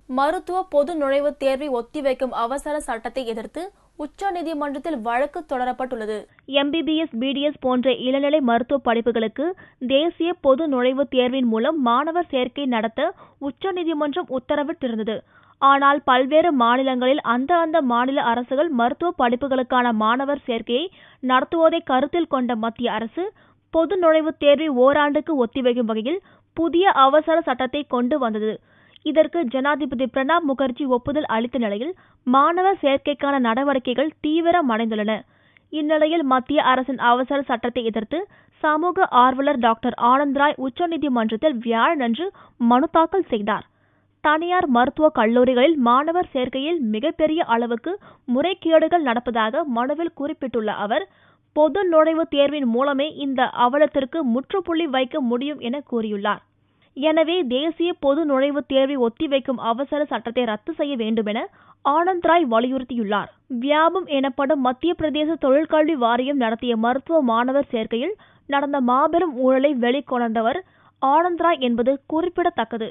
மருத்துவ பொது நுழைவுத் தேர்வை ஒத்திவைக்கும் அவசர சட்டத்தை எதிர்த்து உச்சநீதிமன்றத்தில் வழக்கு தொடரப்பட்டுள்ளது. MBBS, BDS போன்ற இளநிலை மருத்துவ படிப்புகளுக்கு தேசிய பொது நுழைவுத் தேர்வின் மூலம் மாணவர் சேர்க்கை நடத்த உச்சநீதிமன்றம் உத்தரவிட்டிருந்தது. ஆனால் பல்வேறு மாநிலங்களில் அந்த மாநில அரசுகள் மருத்துவ படிப்புகளுக்கான மாணவர் சேர்க்கையை நடத்துவதை கருத்தில் கொண்ட மத்திய அரசு பொது நுழைவுத் தேர்வை ஓராண்டுக்கு ஒத்திவைக்கும் வகையில் புதிய அவசர சட்டத்தை கொண்டு வந்தது. இதற்கு ஜனாதிபதி பிரணாப் முகர்ஜி ஒப்புதல் அளித்த நிலையில் மாணவர் சேர்க்கைக்கான நடவடிக்கைகள் தீவிரமடைந்துள்ளன. இந்நிலையில் மத்திய அரசின் அவசர சட்டத்தை எதிர்த்து சமூக ஆர்வலர் டாக்டர் ஆனந்த் ராய் உச்சநீதிமன்றத்தில் வியாழனன்று மனு தாக்கல் செய்தார். தனியார் மருத்துவக் கல்லூரிகளில் மாணவர் சேர்க்கையில் மிகப்பெரிய அளவுக்கு முறைகேடுகள் நடப்பதாக மனுவில் குறிப்பிட்டுள்ள அவர், பொது நுழைவுத் தேர்வின் மூலமே இந்த அவலத்திற்கு முற்றுப்புள்ளி வைக்க முடியும் என கூறியுள்ளார். எனவே தேசிய பொது நுழைவுத் தேர்வை ஒத்திவைக்கும் அவசர சட்டத்தை ரத்து செய்ய வேண்டுமென ஆனந்த் ராய் வலியுறுத்தியுள்ளார். வியாபம் எனப்படும் மத்திய பிரதேச தொழிற்கல்வி வாரியம் நடத்திய மருத்துவ மாணவர் சேர்க்கையில் நடந்த மாபெரும் ஊழலை வெளிக்கொணர்ந்தவர் ஆனந்த் ராய் என்பது குறிப்பிடத்தக்கது.